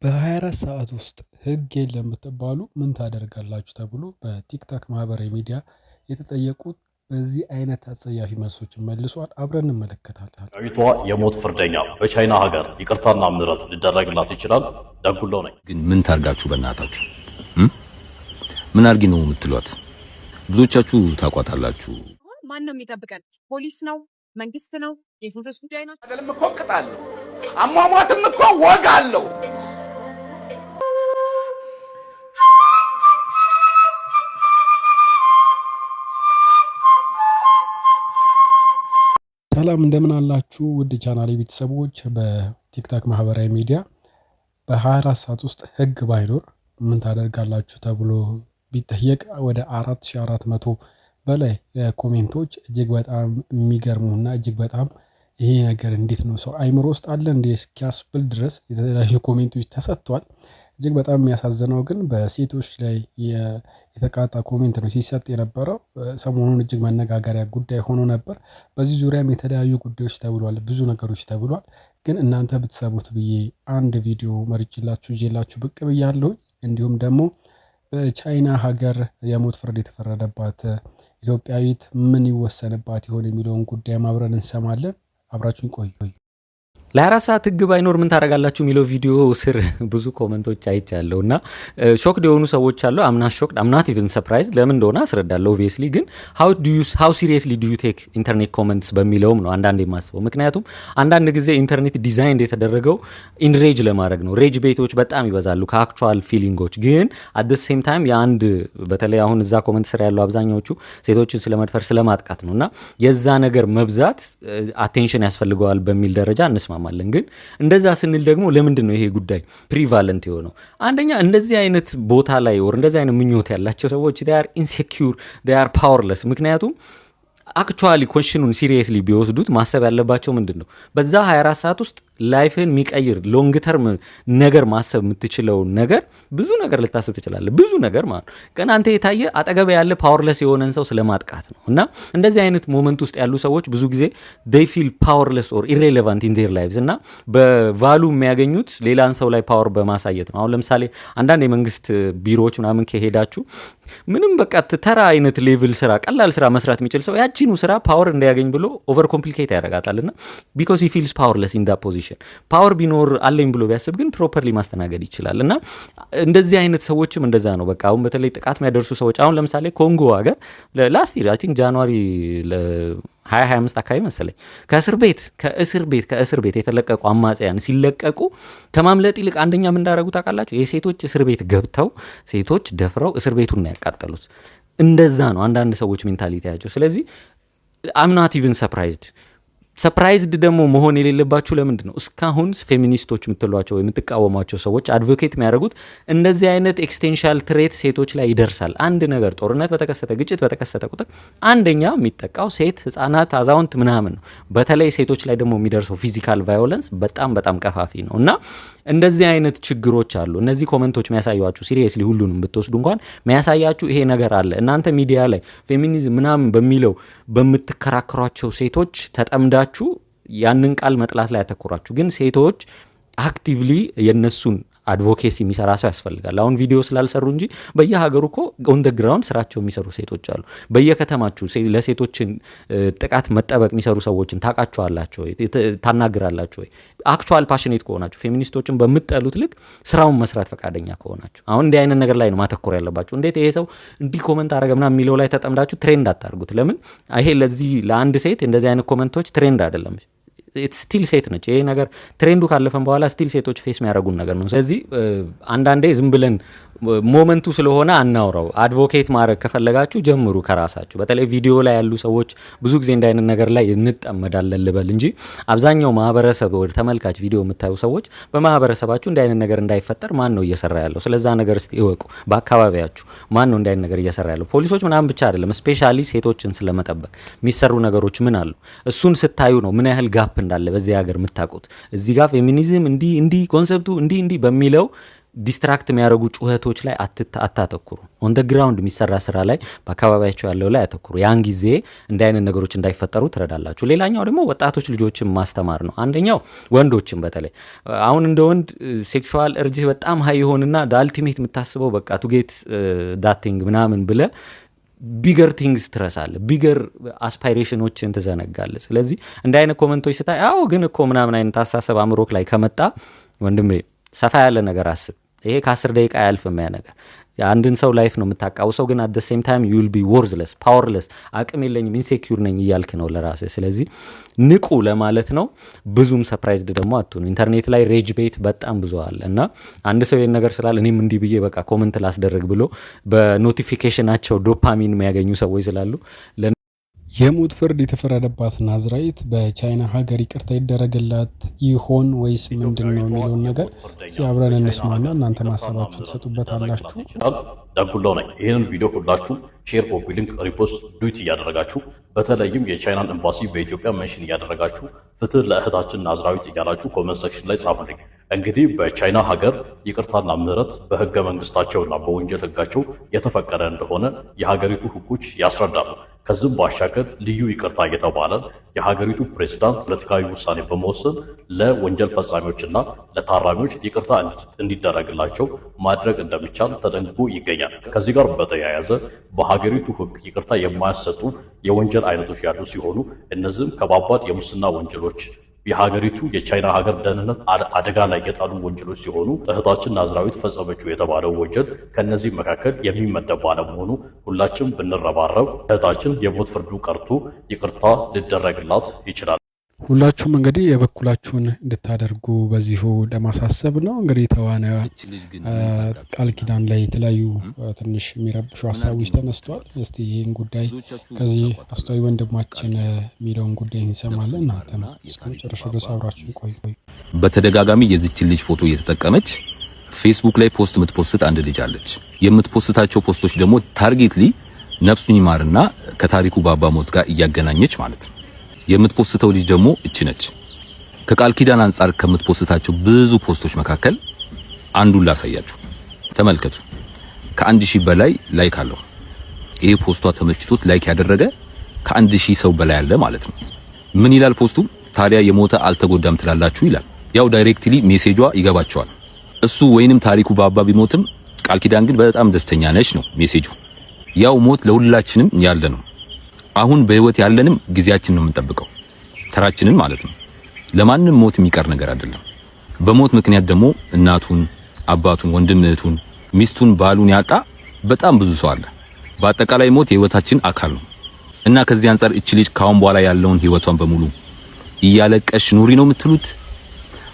በ24 ሰዓት ውስጥ ህግ የለም ብትባሉ ምን ታደርጋላችሁ ተብሎ በቲክታክ ማህበራዊ ሚዲያ የተጠየቁት በዚህ አይነት አጸያፊ መልሶችን መልሷል። አብረን እንመለከታለን። ዳዊቷ የሞት ፍርደኛ በቻይና ሀገር ይቅርታና ምሕረት ሊደረግላት ይችላል። ደጉለው ነኝ። ግን ምን ታርጋችሁ በእናታችሁ ምን አርጊ ነው የምትሏት? ብዙዎቻችሁ ታቋታላችሁ። ማን ነው የሚጠብቀን? ፖሊስ ነው? መንግስት ነው? የሴቶች ጉዳይ ነው? አይደለም እኮ ቅጣለሁ። አሟሟትም እኮ ወግ አለው። ሰላም እንደምን አላችሁ ውድ ቻናሌ ቤተሰቦች። በቲክታክ ማህበራዊ ሚዲያ በ24 ሰዓት ውስጥ ህግ ባይኖር ምን ታደርጋላችሁ ተብሎ ቢጠየቅ ወደ 4400 በላይ ኮሜንቶች እጅግ በጣም የሚገርሙና እጅግ በጣም ይሄ ነገር እንዴት ነው ሰው አይምሮ ውስጥ አለ እንዴ እስኪያስብል ድረስ የተለያዩ ኮሜንቶች ተሰጥቷል። እጅግ በጣም የሚያሳዝነው ግን በሴቶች ላይ የተቃጣ ኮሜንት ነው ሲሰጥ የነበረው። ሰሞኑን እጅግ መነጋገሪያ ጉዳይ ሆኖ ነበር። በዚህ ዙሪያም የተለያዩ ጉዳዮች ተብሏል፣ ብዙ ነገሮች ተብሏል። ግን እናንተ ብትሰሙት ብዬ አንድ ቪዲዮ መርጬላችሁ ይዤላችሁ ብቅ ብያለሁ። እንዲሁም ደግሞ በቻይና ሀገር የሞት ፍርድ የተፈረደባት ኢትዮጵያዊት ምን ይወሰንባት ይሆን የሚለውን ጉዳይ አብረን እንሰማለን። አብራችሁን ቆዩ። ለ24 ሰዓት ህግ ባይኖር ምን ታደርጋላችሁ የሚለው ቪዲዮ ስር ብዙ ኮመንቶች አይቻለሁ እና ሾክድ የሆኑ ሰዎች አሉ። አምናት ኢቭን ሰርፕራይዝ ለምን እንደሆነ አስረዳለሁ። ኦብቪየስሊ ግን ሃው ሲሪየስሊ ዱ ዩ ቴክ ኢንተርኔት ኮመንትስ በሚለውም ነው አንዳንድ የማስበው። ምክንያቱም አንዳንድ ጊዜ ኢንተርኔት ዲዛይን የተደረገው ኢንሬጅ ለማድረግ ነው። ሬጅ ቤቶች በጣም ይበዛሉ ከአክቹዋል ፊሊንጎች። ግን አት ዘ ሴም ታይም የአንድ በተለይ አሁን እዛ ኮመንት ስር ያለው አብዛኛዎቹ ሴቶችን ስለመድፈር ስለማጥቃት ነው እና የዛ ነገር መብዛት አቴንሽን ያስፈልገዋል በሚል ደረጃ እንስማ ማለን። ግን እንደዛ ስንል ደግሞ ለምንድን ነው ይሄ ጉዳይ ፕሪቫለንት የሆነው? አንደኛ እንደዚህ አይነት ቦታ ላይ ወር እንደዚህ አይነት ምኞት ያላቸው ሰዎች they are insecure, they are powerless። ምክንያቱም አክቹዋሊ ኮሽኑን ሲሪየስሊ ቢወስዱት ማሰብ ያለባቸው ምንድን ነው በዛ 24 ሰዓት ውስጥ ላይፍን የሚቀይር ሎንግ ተርም ነገር ማሰብ የምትችለው ነገር ብዙ ነገር ልታስብ ትችላለህ። ብዙ ነገር ማለት ነው። ግን አንተ የታየ አጠገብ ያለ ፓወርለስ የሆነን ሰው ስለማጥቃት ነው። እና እንደዚህ አይነት ሞመንት ውስጥ ያሉ ሰዎች ብዙ ጊዜ they feel powerless or irrelevant in their lives እና በቫሉ የሚያገኙት ሌላን ሰው ላይ ፓወር በማሳየት ነው። አሁን ለምሳሌ አንዳንድ የመንግስት ቢሮዎች ምናምን ከሄዳችሁ ምንም በቃ ተራ አይነት ሌቭል ስራ ቀላል ስራ መስራት የሚችል ሰው ያቺኑ ስራ ፓወር እንዲያገኝ ብሎ ኦቨር ኮምፕሊኬት ያደርጋታልና because he feels powerless in that position። ፓወር ቢኖር አለኝ ብሎ ቢያስብ ግን ፕሮፐርሊ ማስተናገድ ይችላል። እና እንደዚህ አይነት ሰዎችም እንደዛ ነው። በቃ አሁን በተለይ ጥቃት የሚያደርሱ ሰዎች አሁን ለምሳሌ ኮንጎ ሀገር ላስት ይር አይ ቲንክ ጃንዋሪ 2025 አካባቢ መሰለኝ ከእስር ቤት የተለቀቁ አማጽያን ሲለቀቁ ከማምለጥ ይልቅ አንደኛ ምን እንዳደረጉ ታውቃላችሁ? የሴቶች እስር ቤት ገብተው ሴቶች ደፍረው እስር ቤቱን ነው ያቃጠሉት። እንደዛ ነው አንዳንድ ሰዎች ሜንታሊቲያቸው። ስለዚህ I'm not even ሰፕራይዝድ ደግሞ መሆን የሌለባችሁ ለምንድን ነው እስካሁን ፌሚኒስቶች የምትሏቸው የምትቃወሟቸው ሰዎች አድቮኬት የሚያደርጉት እንደዚህ አይነት ኤክስቴንሻል ትሬት ሴቶች ላይ ይደርሳል። አንድ ነገር ጦርነት በተከሰተ ግጭት በተከሰተ ቁጥር አንደኛ የሚጠቃው ሴት፣ ህፃናት፣ አዛውንት ምናምን ነው። በተለይ ሴቶች ላይ ደግሞ የሚደርሰው ፊዚካል ቫዮለንስ በጣም ቀፋፊ ነው እና እንደዚህ አይነት ችግሮች አሉ። እነዚህ ኮመንቶች የሚያሳያችሁ ሲሪየስሊ ሁሉንም ብትወስዱ እንኳን የሚያሳያችሁ ይሄ ነገር አለ። እናንተ ሚዲያ ላይ ፌሚኒዝም ምናምን በሚለው በምትከራከሯቸው ሴቶች ተጠምዳችሁ ያንን ቃል መጥላት ላይ ያተኮራችሁ፣ ግን ሴቶች አክቲቭሊ የነሱን አድቮኬሲ የሚሰራ ሰው ያስፈልጋል። አሁን ቪዲዮ ስላልሰሩ እንጂ በየሀገሩ እኮ ኦን ደ ግራውንድ ስራቸው የሚሰሩ ሴቶች አሉ። በየከተማችሁ ለሴቶችን ጥቃት መጠበቅ የሚሰሩ ሰዎችን ታውቃቸዋላችሁ ወይ? ታናግራላችሁ ወይ? አክቹዋል ፓሽኔት ከሆናችሁ ፌሚኒስቶችን በምትጠሉት ልክ ስራውን መስራት ፈቃደኛ ከሆናችሁ አሁን እንዲህ አይነት ነገር ላይ ነው ማተኮር ያለባችሁ። እንዴት ይሄ ሰው እንዲህ ኮመንት አረገ ምናምን የሚለው ላይ ተጠምዳችሁ ትሬንድ አታርጉት። ለምን ይሄ ለዚህ ለአንድ ሴት እንደዚህ አይነት ኮመንቶች ትሬንድ አይደለም። ስቲል ሴት ነች። ይሄ ነገር ትሬንዱ ካለፈን በኋላ ስቲል ሴቶች ፌስ የሚያደርጉን ነገር ነው። ስለዚህ አንዳንዴ ዝም ብለን ሞመንቱ ስለሆነ አናውራው። አድቮኬት ማድረግ ከፈለጋችሁ ጀምሩ ከራሳችሁ። በተለይ ቪዲዮ ላይ ያሉ ሰዎች ብዙ ጊዜ እንደ አይነት ነገር ላይ እንጠመዳለን ልበል እንጂ አብዛኛው ማህበረሰብ ወደ ተመልካች ቪዲዮ የምታዩ ሰዎች በማህበረሰባችሁ እንደ አይነት ነገር እንዳይፈጠር ማን ነው እየሰራ ያለው? ስለዛ ነገር እስቲ እወቁ። በአካባቢያችሁ ማን ነው እንደ አይነት ነገር እየሰራ ያለው? ፖሊሶች ምናምን ብቻ አይደለም፣ ስፔሻሊ ሴቶችን ስለመጠበቅ የሚሰሩ ነገሮች ምን አሉ? እሱን ስታዩ ነው ምን ያህል ጋፕ እንዳለ በዚህ ሀገር የምታውቁት። እዚህ ጋር ፌሚኒዝም እንዲህ ኮንሰፕቱ እንዲህ በሚለው ዲስትራክት የሚያደርጉ ጩኸቶች ላይ አታተኩሩ። ኦን ደ ግራውንድ የሚሰራ ስራ ላይ በአካባቢያቸው ያለው ላይ አተኩሩ። ያን ጊዜ እንዲህ አይነት ነገሮች እንዳይፈጠሩ ትረዳላችሁ። ሌላኛው ደግሞ ወጣቶች ልጆችን ማስተማር ነው። አንደኛው ወንዶችን በተለይ አሁን እንደ ወንድ ሴክሹዋል እርጅህ በጣም ሀይ ይሆንና ዳልቲሜት የምታስበው በቃ ቱጌት ዳቲንግ ምናምን ብለ ቢገር ቲንግስ ትረሳለ፣ ቢገር አስፓይሬሽኖችን ትዘነጋለ። ስለዚህ እንዲህ አይነት ኮመንቶች ስታይ አዎ ግን እኮ ምናምን አይነት አስተሳሰብ አእምሮክ ላይ ከመጣ ወንድሜ ሰፋ ያለ ነገር አስብ። ይሄ ከ10 ደቂቃ ያልፍም ያ ነገር አንድን ሰው ላይፍ ነው የምታቃውሰው፣ ግን አት ዘ ሴም ታይም ዩ ዊል ቢ ወርዝለስ ፓወርለስ፣ አቅም የለኝም ኢንሴኪዩር ነኝ እያልክ ነው ለራስህ። ስለዚህ ንቁ ለማለት ነው። ብዙም ሰርፕራይዝድ ደግሞ አትሁኑ። ኢንተርኔት ላይ ሬጅ ቤት በጣም ብዙ አለ እና አንድ ሰው ይሄን ነገር ስላለ እኔም እንዲህ ብዬ በቃ ኮመንት ላስደረግ ብሎ በኖቲፊኬሽናቸው ዶፓሚን የሚያገኙ ሰዎች ስላሉ የሞት ፍርድ የተፈረደባት ናዝራዊት በቻይና ሀገር ይቅርታ ይደረግላት ይሆን ወይስ ምንድን ነው የሚለውን ነገር ሲያብረን እንስማና እናንተ ማሰባችሁን ትሰጡበታላችሁ። ዳጉላው ነኝ። ይህንን ቪዲዮ ሁላችሁም ሼር፣ ኮፒ ሊንክ፣ ሪፖስት፣ ዱት እያደረጋችሁ በተለይም የቻይናን ኤምባሲ በኢትዮጵያ ሜንሽን እያደረጋችሁ ፍትህ ለእህታችን ናዝራዊት እያላችሁ ኮመንት ሴክሽን ላይ ጻፉልኝ። እንግዲህ በቻይና ሀገር ይቅርታና ምህረት በህገ መንግስታቸውና በወንጀል ህጋቸው የተፈቀደ እንደሆነ የሀገሪቱ ህጎች ያስረዳሉ። ከዚህም ባሻገር ልዩ ይቅርታ እየተባለ የሀገሪቱ ፕሬዝዳንት ፖለቲካዊ ውሳኔ በመወሰን ለወንጀል ፈጻሚዎችና ለታራሚዎች ይቅርታ እንዲደረግላቸው ማድረግ እንደሚቻል ተደንግጎ ይገኛል። ከዚህ ጋር በተያያዘ በሀገሪቱ ህግ ይቅርታ የማያሰጡ የወንጀል አይነቶች ያሉ ሲሆኑ እነዚህም ከባባድ የሙስና ወንጀሎች፣ የሀገሪቱ የቻይና ሀገር ደህንነት አደጋ ላይ የጣሉ ወንጀሎች ሲሆኑ እህታችን ናዝራዊት ፈጸመችው የተባለው ወንጀል ከነዚህ መካከል የሚመደብ ባለመሆኑ ሁላችንም ብንረባረብ እህታችን የሞት ፍርዱ ቀርቶ ይቅርታ ሊደረግላት ይችላል። ሁላችሁም እንግዲህ የበኩላችሁን እንድታደርጉ በዚሁ ለማሳሰብ ነው። እንግዲህ ተዋናይዋ ቃል ኪዳን ላይ የተለያዩ ትንሽ የሚረብሹ ሀሳቦች ተነስተዋል። እስቲ ይህን ጉዳይ ከዚህ አስተዋይ ወንድማችን የሚለውን ጉዳይ እንሰማለን። እናንተም እስከ መጨረሻ ድረስ አብራችሁ ቆዩ። በተደጋጋሚ የዚችን ልጅ ፎቶ እየተጠቀመች ፌስቡክ ላይ ፖስት የምትፖስት አንድ ልጅ አለች። የምትፖስታቸው ፖስቶች ደግሞ ታርጌትሊ ነፍሱን ይማርና ከታሪኩ ባባ ሞት ጋር እያገናኘች ማለት ነው። የምትፖስተው ልጅ ደግሞ እቺ ነች። ከቃል ኪዳን አንጻር ከምትፖስታቸው ብዙ ፖስቶች መካከል አንዱን ላሳያችሁ፣ ተመልከቱ። ከ1000 በላይ ላይክ አለው። ይሄ ፖስቷ ተመችቶት ላይክ ያደረገ ከ1000 ሰው በላይ አለ ማለት ነው። ምን ይላል ፖስቱ? ታዲያ የሞተ አልተጎዳም ትላላችሁ ይላል። ያው ዳይሬክትሊ ሜሴጇ ይገባቸዋል። እሱ ወይንም ታሪኩ ባባ ቢሞትም ቃል ኪዳን ግን በጣም ደስተኛ ነች ነው ሜሴጁ። ያው ሞት ለሁላችንም ያለ ነው። አሁን በህይወት ያለንም ጊዜያችን ነው የምንጠብቀው፣ ተራችንን ማለት ነው። ለማንም ሞት የሚቀር ነገር አይደለም። በሞት ምክንያት ደግሞ እናቱን፣ አባቱን፣ ወንድም እህቱን፣ ሚስቱን፣ ባሉን ያጣ በጣም ብዙ ሰው አለ። በአጠቃላይ ሞት የህይወታችን አካል ነው እና ከዚህ አንፃር እቺ ልጅ ካሁን በኋላ ያለውን ህይወቷን በሙሉ እያለቀሽ ኑሪ ነው የምትሉት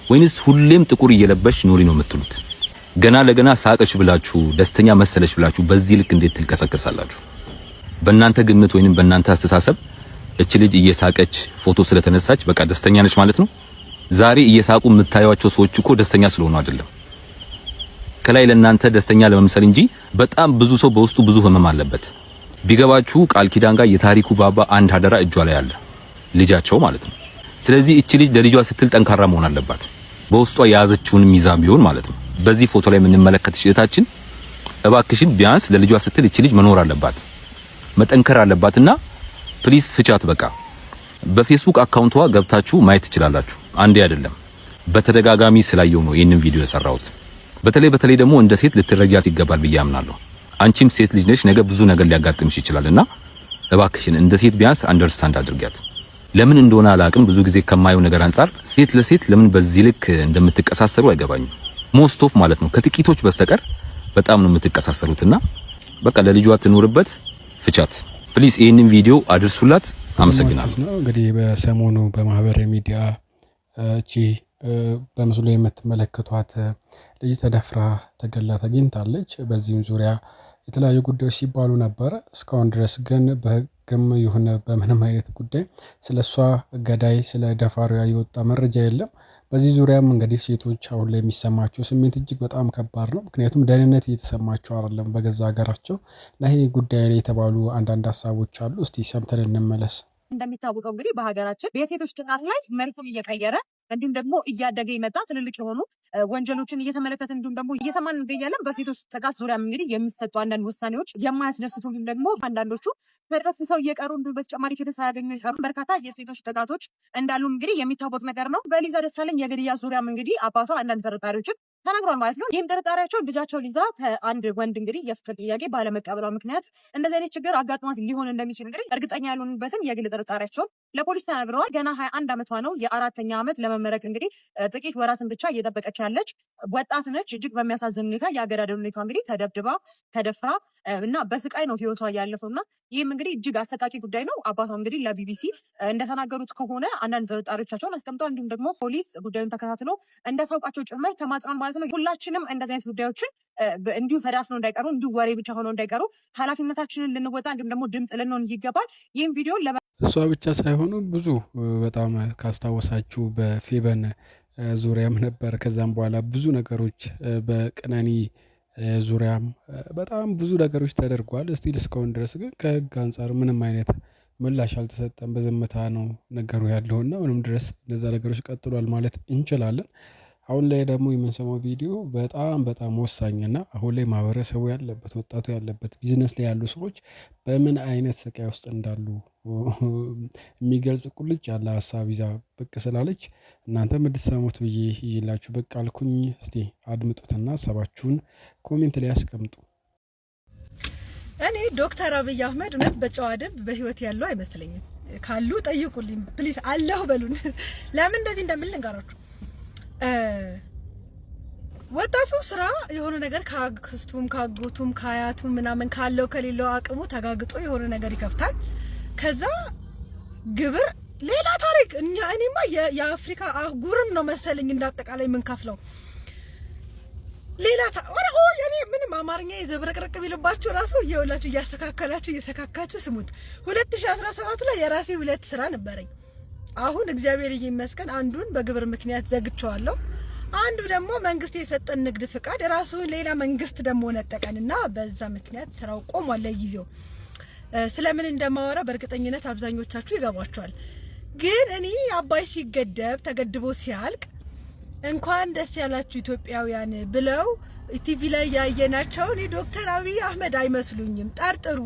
ወይንስ ሁሌም ጥቁር እየለበሽ ኑሪ ነው የምትሉት? ገና ለገና ሳቀች ብላችሁ ደስተኛ መሰለች ብላችሁ በዚህ ልክ እንዴት ትልቀሰቀሳላችሁ? በእናንተ ግምት ወይንም በእናንተ አስተሳሰብ እቺ ልጅ እየሳቀች ፎቶ ስለተነሳች በቃ ደስተኛ ነች ማለት ነው? ዛሬ እየሳቁ የምታዩዋቸው ሰዎች እኮ ደስተኛ ስለሆኑ አይደለም። ከላይ ለእናንተ ደስተኛ ለመምሰል እንጂ በጣም ብዙ ሰው በውስጡ ብዙ ህመም አለበት። ቢገባችሁ ቃል ኪዳን ጋር የታሪኩ ባባ አንድ አደራ እጇ ላይ አለ፣ ልጃቸው ማለት ነው። ስለዚህ እቺ ልጅ ለልጇ ስትል ጠንካራ መሆን አለባት፣ በውስጧ የያዘችውን ሚዛን ቢሆን ማለት ነው። በዚህ ፎቶ ላይ የምንመለከትሽ እህታችን እባክሽን ቢያንስ ለልጇ ስትል እቺ ልጅ መኖር አለባት፣ መጠንከር አለባትና ፕሊስ ፍቻት። በቃ በፌስቡክ አካውንቷ ገብታችሁ ማየት ትችላላችሁ። አንዴ አይደለም በተደጋጋሚ ስላየው ነው ይሄንን ቪዲዮ የሰራሁት። በተለይ ደግሞ እንደ ሴት ልትረጃት ይገባል ብዬ አምናለሁ። አንቺም ሴት ልጅ ነሽ፣ ነገ ብዙ ነገር ሊያጋጥምሽ ይችላልና እባክሽን እንደ ሴት ቢያንስ አንደርስታንድ አድርጊያት። ለምን እንደሆነ አላቅም፣ ብዙ ጊዜ ከማየው ነገር አንፃር ሴት ለሴት ለምን በዚህ ልክ እንደምትቀሳሰሩ አይገባኝም። ሞስት ኦፍ ማለት ነው ከጥቂቶች በስተቀር በጣም ነው የምትቀሳሰሩትና በቃ ለልጇ ትኖርበት፣ ፍቻት ፕሊስ። ይሄንን ቪዲዮ አድርሱላት። አመሰግናለሁ። እንግዲህ በሰሞኑ በማህበራዊ ሚዲያ እቺ በምስሉ ላይ የምትመለከቷት ልጅ ተደፍራ ተገላ ተገኝታለች። በዚህም ዙሪያ የተለያዩ ጉዳዮች ሲባሉ ነበረ። እስካሁን ድረስ ግን በህግም ይሁን በምንም አይነት ጉዳይ ስለሷ ገዳይ ስለ ደፋሪዋ የወጣ መረጃ የለም። በዚህ ዙሪያም እንግዲህ ሴቶች አሁን ላይ የሚሰማቸው ስሜት እጅግ በጣም ከባድ ነው። ምክንያቱም ደህንነት እየተሰማቸው አይደለም በገዛ ሀገራቸው። እና ይሄ ጉዳይ ላይ የተባሉ አንዳንድ ሀሳቦች አሉ። እስቲ ሰምተን እንመለስ። እንደሚታወቀው እንግዲህ በሀገራችን የሴቶች ጥቃት ላይ መልኩን እየቀየረ እንዲሁም ደግሞ እያደገ የመጣ ትልልቅ የሆኑ ወንጀሎችን እየተመለከተ እንዲሁም ደግሞ እየሰማን እንገኛለን። በሴቶች ጥቃት ዙሪያ እንግዲህ የሚሰጡ አንዳንድ ውሳኔዎች የማያስደስቱ እንዲሁም ደግሞ አንዳንዶቹ መድረስ ሰው እየቀሩ እንዲሁም በተጨማሪ ፍትህ ሳያገኙ የቀሩ በርካታ የሴቶች ጥቃቶች እንዳሉ እንግዲህ የሚታወቅ ነገር ነው። በሊዛ ደሳለኝ የግድያ ዙሪያም እንግዲህ አባቷ አንዳንድ ተጠርጣሪዎችን ተናግሯል ማለት ነው። ይህም ጥርጣሬያቸው ልጃቸው ሊዛ ከአንድ ወንድ እንግዲህ የፍቅር ጥያቄ ባለመቀበሏ ምክንያት እንደዚህ አይነት ችግር አጋጥሟት ሊሆን እንደሚችል እንግዲህ እርግጠኛ ያልሆኑበትን የግል ጥርጣሬያቸውን ለፖሊስ ተናግረዋል። ገና 21 ዓመቷ ነው። የ4ኛ ዓመት ለመመረቅ እንግዲህ ጥቂት ወራትን ብቻ እየጠበቀች ያለች ወጣት ነች። እጅግ በሚያሳዝን ሁኔታ የአገዳደል ሁኔታ እንግዲህ ተደብድባ ተደፍራ እና በስቃይ ነው ህይወቷ ያለፈው እና ይህም እንግዲህ እጅግ አሰቃቂ ጉዳይ ነው። አባቷ እንግዲህ ለቢቢሲ እንደተናገሩት ከሆነ አንዳንድ ጥርጣሬዎቻቸውን አስቀምጠው እንዲሁም ደግሞ ፖሊስ ጉዳዩን ተከታትሎ እንዳሳውቃቸው ጭምር ተማጽኗል ማለት ነው። ሁላችንም እንደዚህ አይነት ጉዳዮችን እንዲሁ ተዳፍነው እንዳይቀሩ እንዲሁ ወሬ ብቻ ሆነው እንዳይቀሩ ኃላፊነታችንን ልንወጣ እንዲሁም ደግሞ ድምፅ ልንሆን ይገባል። ይህም ቪዲዮ እሷ ብቻ ሳይሆኑ ብዙ በጣም ካስታወሳችሁ በፌቨን ዙሪያም ነበር። ከዛም በኋላ ብዙ ነገሮች በቀነኒ ዙሪያም በጣም ብዙ ነገሮች ተደርጓል። እስቲል እስካሁን ድረስ ግን ከህግ አንጻር ምንም አይነት ምላሽ አልተሰጠም። በዝምታ ነው ነገሩ ያለውና ምንም ድረስ እነዛ ነገሮች ቀጥሏል ማለት እንችላለን። አሁን ላይ ደግሞ የምንሰማው ቪዲዮ በጣም ወሳኝና አሁን ላይ ማህበረሰቡ ያለበት ወጣቱ ያለበት ቢዝነስ ላይ ያሉ ሰዎች በምን አይነት ስቃይ ውስጥ እንዳሉ የሚገልጽ ቁልጭ ያለ ሀሳብ ይዛ ብቅ ስላለች እናንተ እንድትሰሙት ብዬ ይዤላችሁ ብቅ አልኩኝ። እስቲ አድምጡትና ሀሳባችሁን ኮሜንት ላይ አስቀምጡ። እኔ ዶክተር አብይ አህመድ እውነት በጨዋ ደንብ በህይወት ያለው አይመስለኝም። ካሉ ጠይቁልኝ ፕሊዝ፣ አለሁ በሉን። ለምን እንደዚህ እንደምል ልንገራችሁ። ወጣቱ ስራ የሆነ ነገር ካክስቱም ካጎቱም ካያቱም ምናምን ካለው ከሌለው አቅሙ ተጋግጦ የሆነ ነገር ይከፍታል። ከዛ ግብር ሌላ ታሪክ። እኔማ የአፍሪካ አህጉርም ነው መሰለኝ እንዳጠቃላይ የምንከፍለው ሌላ የኔ ምንም አማርኛ የዘብረቅረቅ ቢልባችሁ ራሱ እየውላችሁ እየሰካካችሁ ስሙት። 2017 ላይ የራሴ 2 ስራ ነበረኝ። አሁን እግዚአብሔር ይመስገን አንዱን በግብር ምክንያት ዘግቼዋለሁ። አንዱ ደግሞ መንግስት የሰጠን ንግድ ፍቃድ ራሱ ሌላ መንግስት ደግሞ ነጠቀንና በዛ ምክንያት ስራው ቆሟል ለጊዜው። ስለምን እንደማወራ በእርግጠኝነት አብዛኞቻችሁ ይገባችኋል። ግን እኔ አባይ ሲገደብ ተገድቦ ሲያልቅ እንኳን ደስ ያላችሁ ኢትዮጵያውያን ብለው ቲቪ ላይ ያየናቸው እኔ ዶክተር አብይ አህመድ አይመስሉኝም። ጠርጥሩ።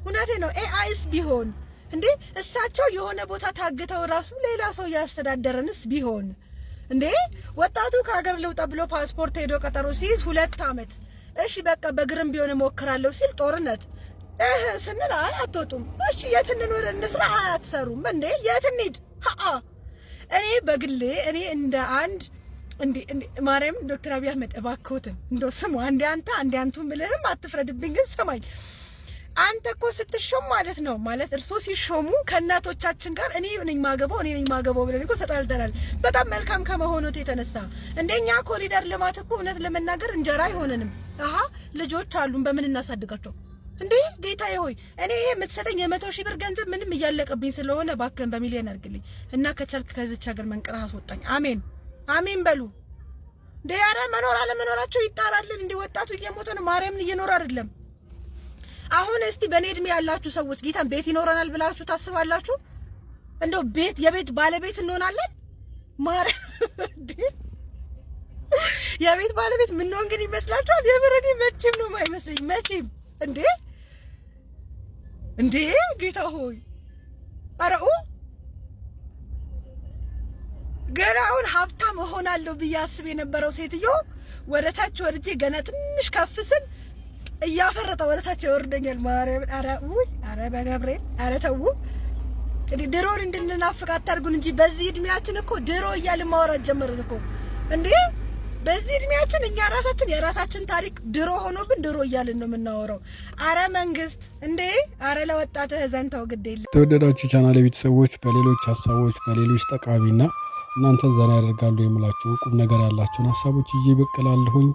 እውነቴ ነው። ኤአይስ ቢሆን እንዴ እሳቸው የሆነ ቦታ ታግተው ራሱ ሌላ ሰው ያስተዳደረንስ ቢሆን እንዴ ወጣቱ ከሀገር ልውጣ ብሎ ፓስፖርት ሄዶ ቀጠሮ ሲይዝ 2 ዓመት እሺ በቃ በግርም ቢሆን እሞክራለሁ ሲል ጦርነት ስንል አይ አትወጡም፣ እሺ የት እንኖር እንስራ፣ አትሰሩም እንዴ የት እንሂድ? እኔ በግሌ እኔ እንደ አንድ እንዴ ማርያም ዶክተር አብይ አህመድ እባክዎትን እንደው ስሙ፣ አንዴ አንቱ ምልህም አትፍረድብኝ፣ ግን ሰማኝ። አንተ እኮ ስትሾም ማለት ነው ማለት እርሶ ሲሾሙ ከእናቶቻችን ጋር እኔ ነኝ ማገባው ብለን እኮ ተጣልተናል። በጣም መልካም ከመሆኑት የተነሳ እንደኛ ኮሪደር ልማት እኮ እውነት ለመናገር እንጀራ አይሆነንም። ልጆች አሉን፣ በምን እናሳድጋቸው እንዴ? ጌታዬ ሆይ እኔ የምትሰጠኝ የ100,000 ብር ገንዘብ ምንም እያለቀብኝ ስለሆነ ባከን በሚሊዮን አድርግልኝ እና ከቻልክ ከዚች ሀገር መንቀራ አስወጣኝ። አሜን በሉ። ዲያራ መኖር አለመኖራቸው ይጣራልን። እንዴ ወጣቱ እየሞተ ነው፣ ማርያምን እየኖረ አይደለም። አሁን እስቲ በኔ እድሜ ያላችሁ ሰዎች ጌታን ቤት ይኖረናል ብላችሁ ታስባላችሁ? እንደው የቤት ባለቤት እንሆናለን? የቤት ባለቤት ምን ነው እንግዲህ ይመስላችኋል? የብረኔ መቼም ነው የማይመስለኝ፣ መቼም እንዴ ጌታ ሆይ አረኡ ገና አሁን ሀብታም እሆናለሁ ብዬ አስብ የነበረው ሴትዮ ወደ ታች ወርጄ ገና ትንሽ ከፍ ስል እያፈረጠ ወደ ታች ይወርደኛል። ማርያም አረ በገብርኤል አረ ተው እንግዲህ ድሮን እንድንናፍቅ አታርጉን እንጂ በዚህ እድሜያችን እኮ ድሮ እያልን ማውራት ጀመርን እኮ እንዴ። በዚህ እድሜያችን እኛ ራሳችን የራሳችን ታሪክ ድሮ ሆኖብን ድሮ እያልን ነው የምናወራው። አረ መንግስት እንዴ አረ ለወጣትህ ዘንተው ግድ የለም። ተወደዳችሁ ቻናል ቤተሰቦች በሌሎች ሀሳቦች በሌሎች ጠቃሚና እናንተ ዘና ያደርጋሉ የምላችሁ ቁም ነገር ያላችሁን ሀሳቦች ይዤ ብቅ እላለሁኝ።